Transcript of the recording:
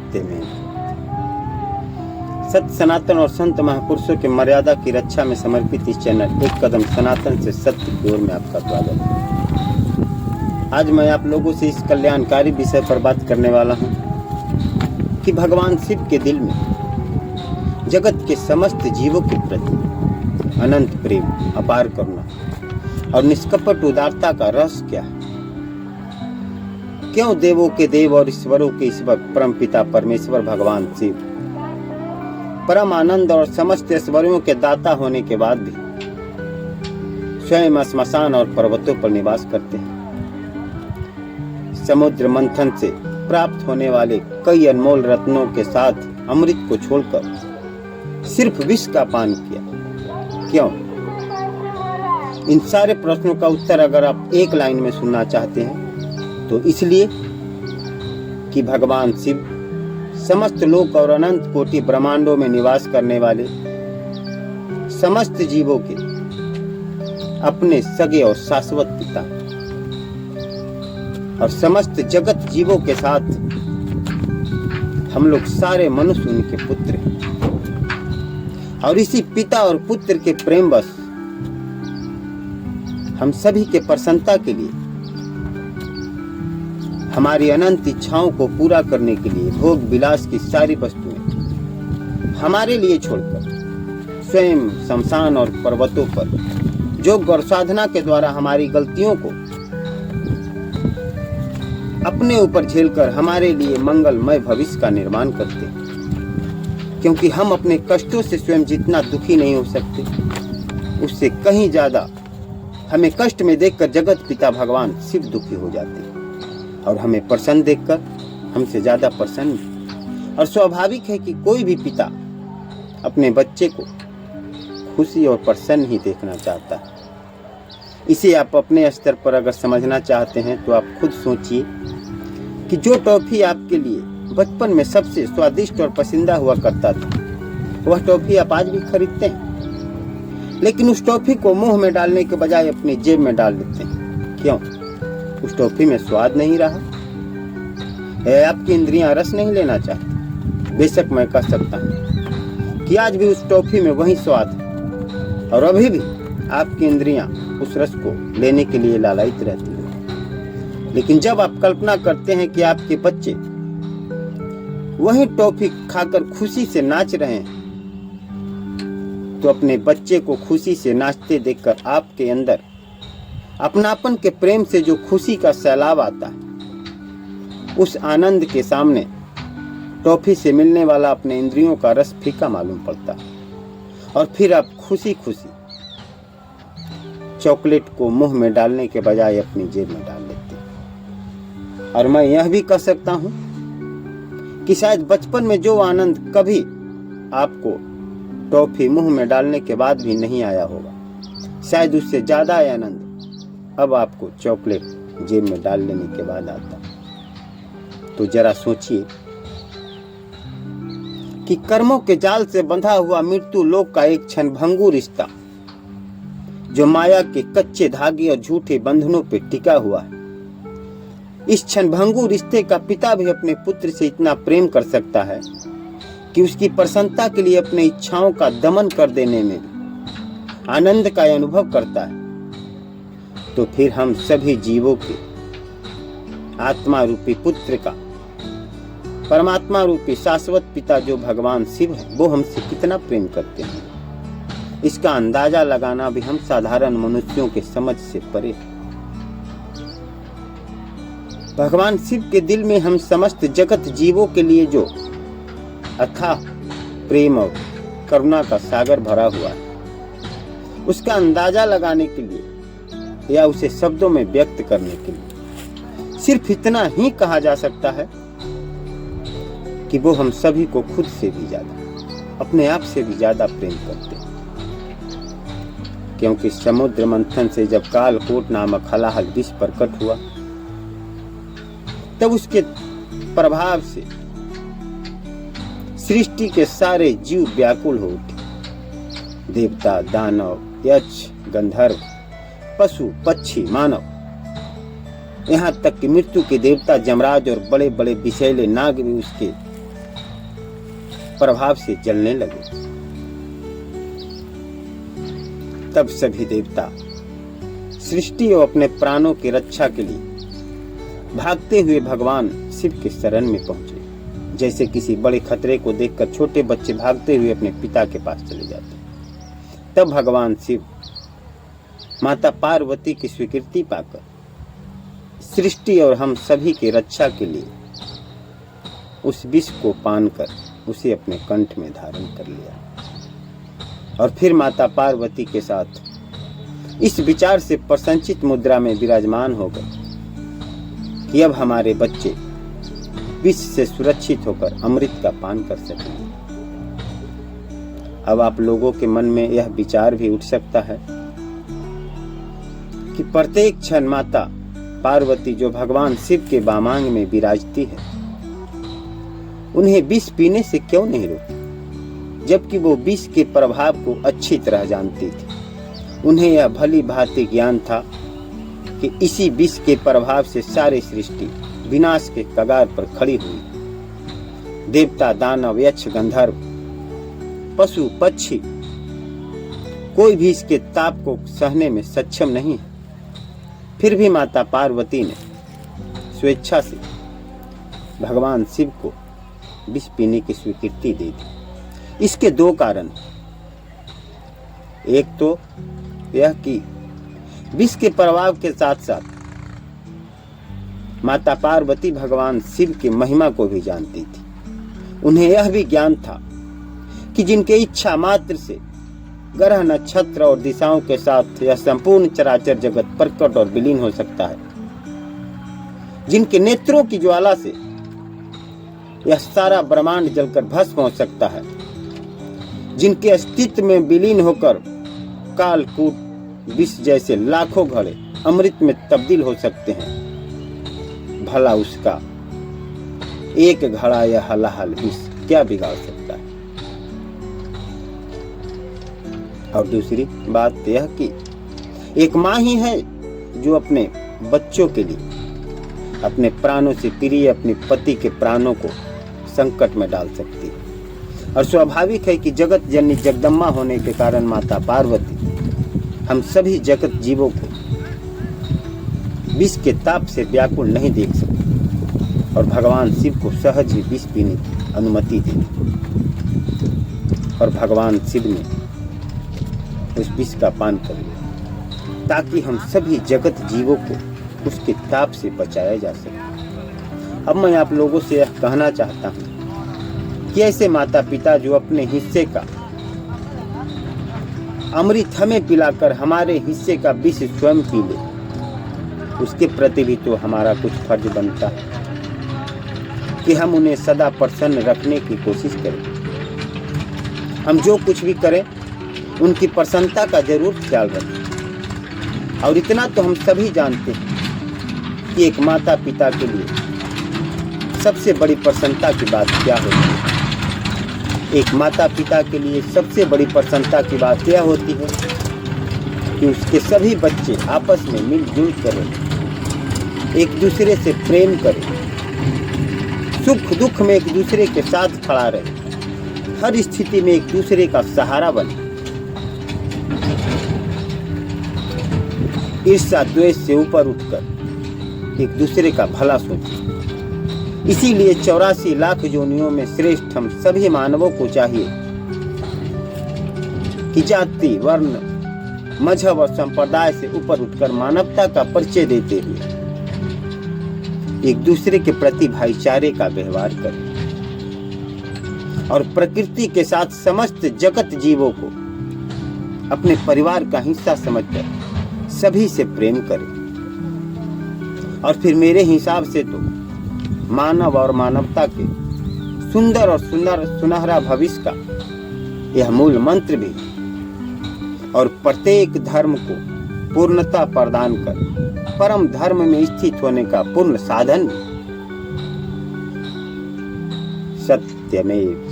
सत्य में। सत्य सनातन और संत महापुरुषों के मर्यादा की रक्षा में समर्पित इस चैनल एक कदम सनातन से सत्य की ओर में आपका स्वागत है। आज मैं आप लोगों से इस कल्याणकारी विषय पर बात करने वाला हूँ कि भगवान शिव के दिल में जगत के समस्त जीवों के प्रति अनंत प्रेम, अपार करुणा और निष्कपट उदारता का रहस्य क्या है। क्यों देवों के देव और ईश्वरों के ईश्वर परम पिता परमेश्वर भगवान शिव परम आनंद और समस्त ऐश्वर्यों के दाता होने के बाद भी स्वयं श्मशान और पर्वतों पर निवास करते हैं। समुद्र मंथन से प्राप्त होने वाले कई अनमोल रत्नों के साथ अमृत को छोड़कर सिर्फ विष का पान किया। क्यों? इन सारे प्रश्नों का उत्तर अगर आप एक लाइन में सुनना चाहते हैं तो इसलिए कि भगवान शिव समस्त लोक और अनंत कोटि ब्रह्मांडों में निवास करने वाले समस्त जीवों के अपने सगे और शाश्वत पिता और समस्त जगत जीवों के साथ हम लोग सारे मनुष्य उनके पुत्र हैं। और इसी पिता और पुत्र के प्रेम बस हम सभी के प्रसन्नता के लिए, हमारी अनंत इच्छाओं को पूरा करने के लिए भोग विलास की सारी वस्तुएं हमारे लिए छोड़कर स्वयं शमशान और पर्वतों पर योग और साधना के द्वारा हमारी गलतियों को अपने ऊपर झेलकर हमारे लिए मंगलमय भविष्य का निर्माण करते हैं। क्योंकि हम अपने कष्टों से स्वयं जितना दुखी नहीं हो सकते, उससे कहीं ज्यादा हमें कष्ट में देखकर जगत पिता भगवान शिव दुखी हो जाते हैं और हमें प्रसन्न देखकर हमसे ज्यादा प्रसन्न। और स्वाभाविक है कि कोई भी पिता अपने बच्चे को खुशी और प्रसन्न ही देखना चाहता है। इसे आप अपने स्तर पर अगर समझना चाहते हैं तो आप खुद सोचिए कि जो टॉफी आपके लिए बचपन में सबसे स्वादिष्ट और पसंदीदा हुआ करता था, वह टॉफी आप आज भी खरीदते हैं, लेकिन उस टॉफी को मुंह में डालने के बजाय अपनी जेब में डाल देते हैं। क्यों? उस टॉफी में स्वाद नहीं रहा है, आपकी इंद्रियां रस नहीं लेना चाहती। बेशक मैं कह सकता हूँ कि आज भी उस टॉफी में वही स्वाद है और अभी भी आपकी इंद्रियां उस रस को लेने के लिए लालायित रहती है। लेकिन जब आप कल्पना करते हैं कि आपके बच्चे वही टॉफी खाकर खुशी से नाच रहे हैं, तो अपने बच्चे को खुशी से नाचते देखकर आपके अंदर अपनापन के प्रेम से जो खुशी का सैलाब आता है, उस आनंद के सामने टॉफी से मिलने वाला अपने इंद्रियों का रस फीका मालूम पड़ता है। और फिर आप खुशी खुशी चॉकलेट को मुंह में डालने के बजाय अपनी जेब में डाल लेते हैं। और मैं यह भी कह सकता हूं कि शायद बचपन में जो आनंद कभी आपको टॉफी मुंह में डालने के बाद भी नहीं आया होगा, शायद उससे ज्यादा आनंद अब आपको चॉकलेट जेब में डाल लेने के बाद आता। तो जरा सोचिए कि कर्मों के जाल से बंधा हुआ मृत्यु लोक का एक क्षणभंगुर रिश्ता जो माया के कच्चे धागे और झूठे बंधनों पर टिका हुआ है, इस क्षणभंगुर रिश्ते का पिता भी अपने पुत्र से इतना प्रेम कर सकता है कि उसकी प्रसन्नता के लिए अपने इच्छाओं का दमन कर देने में भी आनंद का अनुभव करता है। तो फिर हम सभी जीवों के आत्मा रूपी पुत्र का परमात्मा रूपी शाश्वत पिता जो भगवान शिव है, वो हमसे कितना प्रेम करते हैं, इसका अंदाजा लगाना भी हम साधारण मनुष्यों के समझ से परे है। भगवान शिव के दिल में हम समस्त जगत जीवों के लिए जो अथाह प्रेम और करुणा का सागर भरा हुआ है, उसका अंदाजा लगाने के लिए या उसे शब्दों में व्यक्त करने के लिए सिर्फ इतना ही कहा जा सकता है कि वो हम सभी को खुद से भी ज्यादा, अपने आप से भी ज्यादा प्रेम करते हैं। क्योंकि समुद्र मंथन से जब कालकोट नामक हलाहल विष प्रकट हुआ, तब उसके प्रभाव से सृष्टि के सारे जीव व्याकुल हो उठे। देवता, दानव, यक्ष, गंधर्व, पशु, पक्षी, मानव, यहाँ तक कि मृत्यु के देवता जमराज और बड़े बड़े विषैले नाग भी उसके प्रभाव से जलने लगे। तब सभी देवता सृष्टि और अपने प्राणों की रक्षा के लिए भागते हुए भगवान शिव के शरण में पहुंचे। जैसे किसी बड़े खतरे को देखकर छोटे बच्चे भागते हुए अपने पिता के पास चले जाते। तब भगवान शिव माता पार्वती की स्वीकृति पाकर सृष्टि और हम सभी की रक्षा के लिए उस विष को पान कर उसे अपने कंठ में धारण कर लिया। और फिर माता पार्वती के साथ इस विचार से प्रसन्नचित मुद्रा में विराजमान हो गए कि अब हमारे बच्चे विष से सुरक्षित होकर अमृत का पान कर सकेंगे। अब आप लोगों के मन में यह विचार भी उठ सकता है कि प्रत्येक क्षण माता पार्वती जो भगवान शिव के वामांग में विराजती है, उन्हें विष पीने से क्यों नहीं रोकी, जबकि वो विष के प्रभाव को अच्छी तरह जानती थी। उन्हें यह भली भांति ज्ञान था कि इसी विष के प्रभाव से सारी सृष्टि विनाश के कगार पर खड़ी हुई। देवता, दानव, यक्ष, गंधर्व, पशु, पक्षी कोई भी इसके ताप को सहने में सक्षम नहीं है। फिर भी माता पार्वती ने स्वेच्छा से भगवान शिव को विष पीने की स्वीकृति दे दी। इसके दो कारण, एक तो यह कि विष के प्रभाव के साथ साथ माता पार्वती भगवान शिव की महिमा को भी जानती थी। उन्हें यह भी ज्ञान था कि जिनके इच्छा मात्र से ग्रह, नक्षत्र और दिशाओं के साथ यह संपूर्ण चराचर जगत प्रकट और विलीन हो सकता है, जिनके नेत्रों की ज्वाला से यह सारा ब्रह्मांड जलकर भस्म हो सकता है, जिनके अस्तित्व में विलीन होकर कालकूट विष जैसे लाखों घड़े अमृत में तब्दील हो सकते हैं, भला उसका एक घड़ा या हलाहल विष क्या बिगाड़ सकता है। और दूसरी बात यह कि एक माँ ही है जो अपने बच्चों के लिए अपने प्राणों से प्रिय अपने पति के प्राणों को संकट में डाल सकती है। और स्वाभाविक है कि जगत जननी जगदम्बा होने के कारण माता पार्वती हम सभी जगत जीवों को विष के ताप से व्याकुल नहीं देख सकती और भगवान शिव को सहज ही विष पीने की अनुमति दे दी। और भगवान शिव ने उस विष का पान कर लिया ताकि हम सभी जगत जीवों को उसके ताप से बचाया जा सके। अब मैं आप लोगों से यह कहना चाहता हूँ कि ऐसे माता पिता जो अपने हिस्से का अमृत हमें पिलाकर हमारे हिस्से का विष स्वयं पी ले, उसके प्रति भी तो हमारा कुछ फर्ज बनता है कि हम उन्हें सदा प्रसन्न रखने की कोशिश करें। हम जो कुछ भी करें उनकी प्रसन्नता का जरूर ख्याल रखें। और इतना तो हम सभी जानते हैं कि एक माता पिता के लिए सबसे बड़ी प्रसन्नता की बात क्या होती है। एक माता पिता के लिए सबसे बड़ी प्रसन्नता की बात यह होती है कि उसके सभी बच्चे आपस में मिलजुल कर एक दूसरे से प्रेम करें, सुख दुख में एक दूसरे के साथ खड़ा रहे, हर स्थिति में एक दूसरे का सहारा बने, ईर्ष्या द्वेष से ऊपर उठकर एक दूसरे का भला सोचे। इसीलिए 84 लाख योनियों में श्रेष्ठ हम सभी मानवों को चाहिए कि जाति, वर्ण, मजहब और संप्रदाय से ऊपर उठकर मानवता का परिचय देते हुए एक दूसरे के प्रति भाईचारे का व्यवहार करें और प्रकृति के साथ समस्त जगत जीवों को अपने परिवार का हिस्सा समझकर सभी से प्रेम करें। और फिर मेरे हिसाब से तो मानव और मानवता के सुंदर और सुनहरा भविष्य का यह मूल मंत्र भी और प्रत्येक धर्म को पूर्णता प्रदान कर परम धर्म में स्थित होने का पूर्ण साधन सत्यमेव